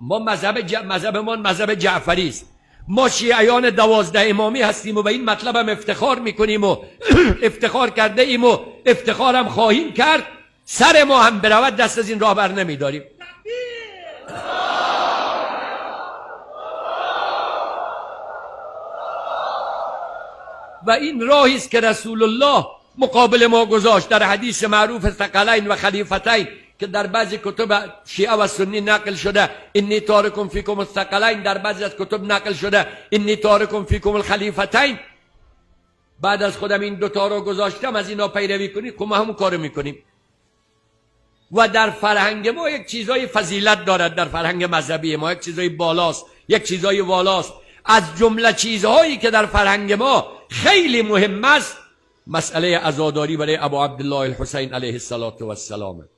ما مذهب جعفری است. ما شیعیان 12 امامی هستیم و به این مطلب هم افتخار میکنیم و افتخار کرده ایم و افتخارم خواهیم کرد. سر ما هم برود دست از این راه بر نمیداریم. و این راهی است که رسول الله مقابل ما گذاشت در حدیث معروف ثقلین و خلیفتین که در بعضی کتب شیعه و سنی نقل شده انی تارکم فیکم الثقلین، در بعضی از کتب نقل شده انی تارکم فیکم الخلیفتین. بعد از خودم این دوتا رو گذاشتم، از اینا پیروی کنید که ما همون کارو میکنیم. و در فرهنگ ما یک چیزای فضیلت دارد، در فرهنگ مذهبی ما یک چیزای بالاست، یک چیزای والاست. از جمله چیزهایی که در فرهنگ ما خیلی مهم است مسئله عزاداری برای ابو عبدالله الحسین علیه السلام.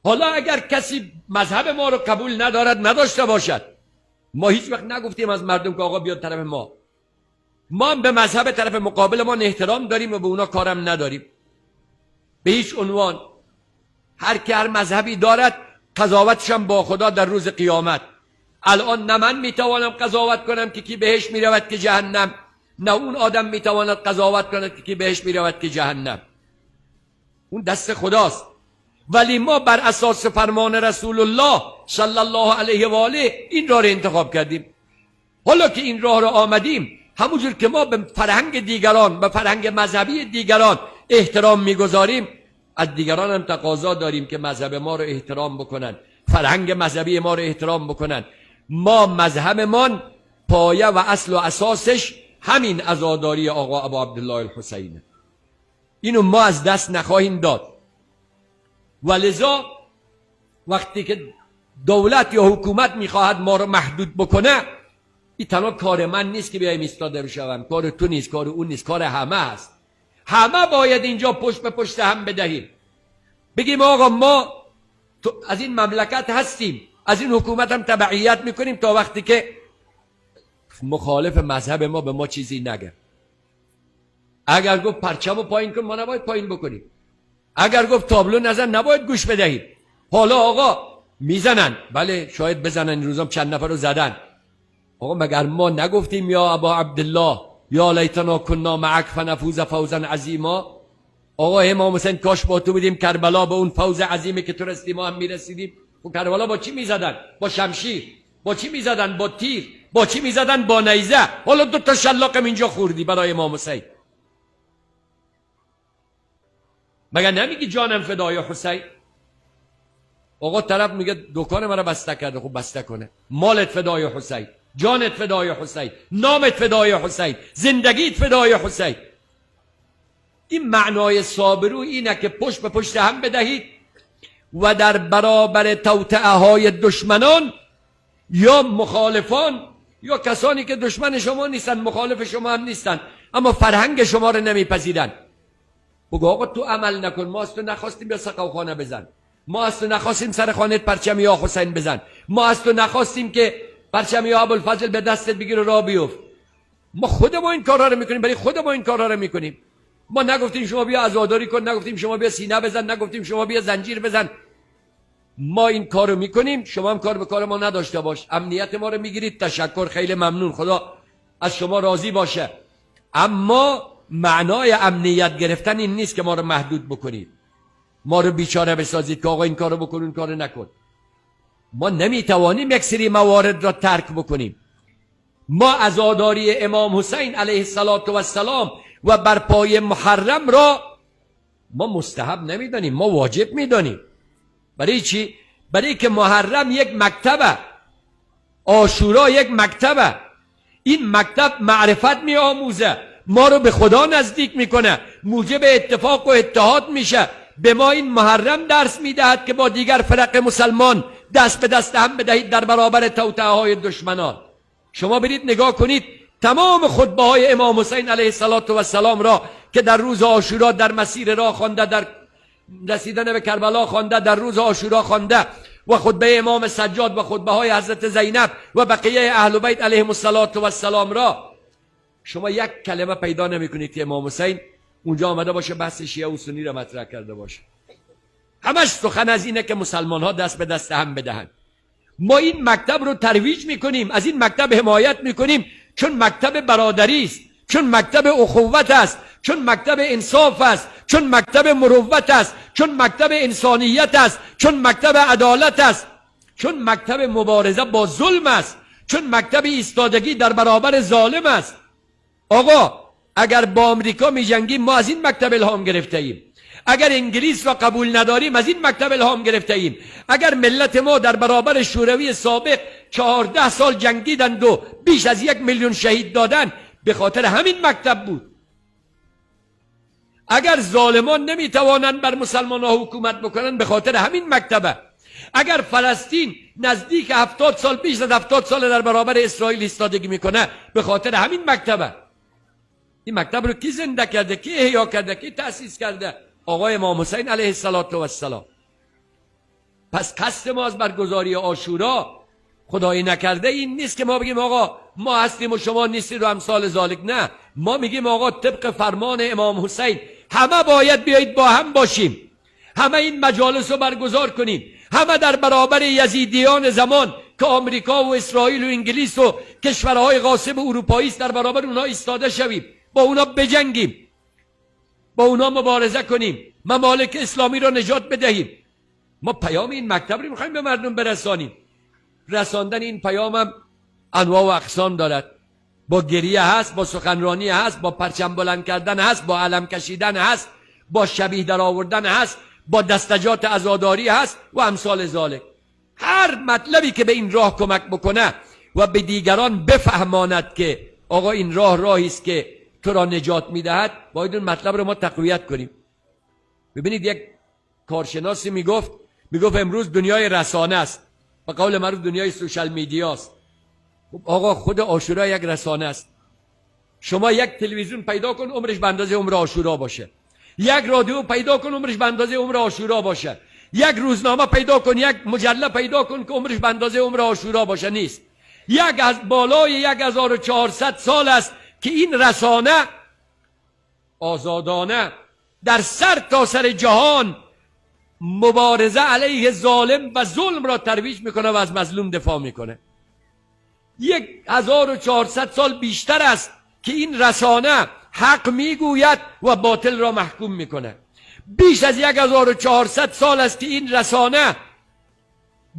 حالا اگر کسی مذهب ما رو قبول ندارد نداشته باشد، ما هیچ وقت نگفتیم از مردم که آقا بیاد طرف ما هم به مذهب طرف مقابل ما احترام داریم و به اونا کارم نداریم به هیچ عنوان. هر که هر مذهبی دارد قضاوتش هم با خدا در روز قیامت. الان نه من میتوانم قضاوت کنم که کی بهش میرود که جهنم، نه اون آدم میتواند قضاوت کند که کی بهش میرود که جهنم. اون دست خداست. ولی ما بر اساس فرمان رسول الله صلی الله علیه و آله این راه را انتخاب کردیم. حالا که این راه را آمدیم، همونجور که ما به فرهنگ دیگران، به فرهنگ مذهبی دیگران احترام میگذاریم، از دیگران هم تقاضا داریم که مذهب ما رو احترام بکنن، فرهنگ مذهبی ما رو احترام بکنن. ما مذهبمان پایه و اصل و اساسش همین عزاداری آقا ابو عبدالله الحسینه. اینو ما از دست نخواهیم داد. ولذا وقتی که دولت یا حکومت میخواهد ما رو محدود بکنه، این تنها کار من نیست که بیایم ایستاده بشوم، کار تو نیست، کار اون نیست، کار همه هست. همه باید اینجا پشت به پشت هم بدهیم، بگیم آقا ما از این مملکت هستیم، از این حکومت هم تبعیت میکنیم تا وقتی که مخالف مذهب ما به ما چیزی نگه. اگر گفت پرچمو پایین کن، ما نباید پایین بکنیم. اگر گفت تابلو نزن، نباید گوش بدهیم. حالا آقا میزنن، بله شاید بزنن، این روزام چند نفر رو زدن. آقا مگر ما نگفتیم یا ابا عبدالله یا لیتنا کنا معک فنفوز فوزا عظیما؟ آقا امام حسین کاش با تو بودیم کربلا، به اون فوز عظیمی که تو رسیدی ما هم میرسیدیم. و کربلا با چی میزدن؟ با شمشیر. با چی میزدن؟ با تیر. با چی میزدن؟ با نیزه. حالا 2 تا شلاقم اینجا خوردی برای امام حسین. مگر نمیگی جانم فدای حسین؟ آقا طرف میگه دکان مرا بسته کرده، خب بسته کنه. مالت فدای حسین، جانت فدای حسین، نامت فدای حسین، زندگیت فدای حسین. این معنای صابرو اینه که پشت به پشت هم بدهید و در برابر توطئه های دشمنان یا مخالفان یا کسانی که دشمن شما نیستن، مخالف شما هم نیستن، اما فرهنگ شما رو نمیپذیرن، بگو آقا تو عمل نکن. ما از تو نخواستیم بیا سقوخانه بزن، ما از تو نخواستیم سر خانه پرچم یا حسین بزن، ما از تو نخواستیم که پرچم یا ابوالفضل به دستت بگیر و راه بیفت. ما خودمون این کارا رو میکنیم، برای خودمون این کارا رو میکنیم. ما نگفتیم شما بیا عزاداری کن، نگفتیم شما بیا سینه بزن، نگفتیم شما بیا زنجیر بزن. ما این کارو میکنیم، شما هم کار به کار ما نداشته باش. امنیت ما رو میگیرید، تشکر، خیلی ممنون، خدا از شما راضی باشه. اما معنای امنیت گرفتن این نیست که ما رو محدود بکنید، ما رو بیچاره بسازید که آقا این کارو بکن اون کارو نکن. ما نمیتوانیم یک سری موارد را ترک بکنیم. ما عزاداری امام حسین علیه السلام و برپای محرم را ما مستحب نمیدانیم، ما واجب میدانیم. برای چی؟ برای که محرم یک مکتبه، عاشورا یک مکتبه. این مکتب معرفت می آموزه، ما رو به خدا نزدیک میکنه، موجب اتفاق و اتحاد میشه. به ما این محرم درس میدهد که با دیگر فرق مسلمان دست به دست هم بدهید در برابر توطئه های دشمنان. شما برید نگاه کنید تمام خطبه های امام حسین علیه السلام را که در روز عاشورا در مسیر راه خوانده، در رسیدن به کربلا خوانده، در روز عاشورا خوانده، و خطبه امام سجاد و خطبه های حضرت زینب و بقیه اهل بیت علیهم السلام را شما یک کلمه پیدا نمیکنید که امام حسین اونجا آمده باشه بحث شیعه و سنی را مطرح کرده باشه. همش سخن از اینه که مسلمان ها دست به دست هم بدهند. ما این مکتب رو ترویج میکنیم، از این مکتب حمایت میکنیم، چون مکتب برادری است، چون مکتب اخوت است، چون مکتب انصاف است، چون مکتب مروت است، چون مکتب انسانیت است، چون مکتب عدالت است، چون مکتب مبارزه با ظلم است، چون مکتب ایستادگی در برابر ظالم است. آقا اگر با آمریکا می جنگیم ما از این مکتب الهام گرفته ایم، اگر انگلیس را قبول نداریم از این مکتب الهام گرفته ایم، اگر ملت ما در برابر شوروی سابق 14 سال جنگیدند و بیش از 1 میلیون شهید دادند به خاطر همین مکتب بود. اگر ظالمان نمی توانند بر مسلمان ها حکومت بکنند به خاطر همین مکتبه. اگر فلسطین نزدیک 70 سال بیش از 70 سال در برابر اسرائیل ایستادگی میکنه به خاطر همین مکتبه. این مکتب رو کی زنده کرده، کی احیا کرده، کی تأسیس کرده؟ آقای امام حسین علیه السلام. پس قصد ما از برگزاری عاشورا خدایی نکرده این نیست که ما بگیم آقا ما هستیم و شما نیستید و امثال ذالک. نه، ما میگیم آقا طبق فرمان امام حسین همه باید بیایید با هم باشیم، همه این مجالس رو برگزار کنیم، همه در برابر یزیدیان زمان که آمریکا و اسرائیل و انگلیس و کشورهای غاصب اروپایی است در برابر اونها ایستاده شویم، با اونا بجنگیم، با اونا مبارزه کنیم، ممالک اسلامی را نجات بدهیم. ما پیام این مکتب رو میخوایم به مردم برسانیم. رساندن این پیام هم انواع و اقسام دارد. با گریه هست، با سخنرانی هست، با پرچم بلند کردن هست، با علم کشیدن هست، با شبیه در آوردن هست، با دستجات عزاداری هست و امثال ذالک. هر مطلبی که به این راه کمک بکنه و به دیگران بفهماند که آقا این راه راهی است که تو را نجات میدهد، باید اون مطلب رو ما تقویت کنیم. ببینید یک کارشناسی میگفت امروز دنیای رسانه است، به قول معروف دنیای سوشال میدیا است. آقا خود عاشورا یک رسانه است. شما یک تلویزیون پیدا کن عمرش به اندازه عمر عاشورا باشه، یک رادیو پیدا کن عمرش به اندازه عمر عاشورا باشه، یک روزنامه پیدا کن، یک مجله پیدا کن که عمرش به اندازه عمر عاشورا باشه. نیست. یک از بالای 1400 سال است که این رسانه آزادانه در سر تا سر جهان مبارزه علیه ظالم و ظلم را ترویج میکنه و از مظلوم دفاع میکنه. 1400 سال بیشتر است که این رسانه حق میگوید و باطل را محکوم میکنه. بیش از 1400 سال است که این رسانه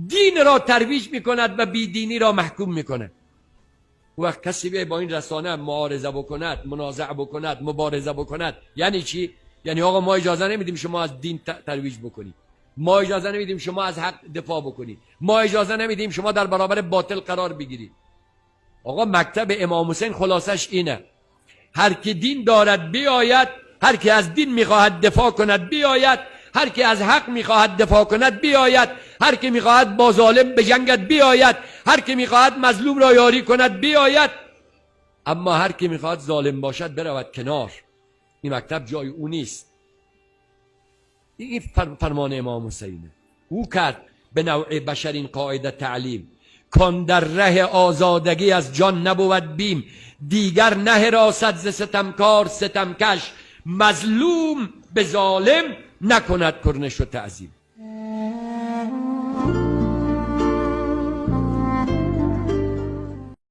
دین را ترویج میکند و بیدینی را محکوم میکنه. وقت کسی با این رسانه معارضه بکند، منازعه بکند، مبارزه بکند، یعنی چی؟ یعنی آقا ما اجازه نمیدیم شما از دین ترویج بکنید، ما اجازه نمیدیم شما از حق دفاع بکنید، ما اجازه نمیدیم شما در برابر باطل قرار بگیرید. آقا مکتب امام حسین خلاصش اینه: هر کی دین دارد بیاید، هر کی از دین میخواهد دفاع کند بیاید، هر کی از حق میخواهد دفاع کند بیاید، هر کی میخواهد با ظالم بجنگد بیاید، هر کی میخواهد مظلوم را یاری کند بیاید، اما هر کی میخواهد ظالم باشد برود کنار. این مکتب جای او نیست. این فرمان امام حسینه. او کرد به نوع بشر این قاعده تعلیم: کان در ره آزادگی از جان نبود بیم، دیگر نه حراست ز ستمکار ستمکش، مظلوم به ظالم نکند کرنش و تعظیم.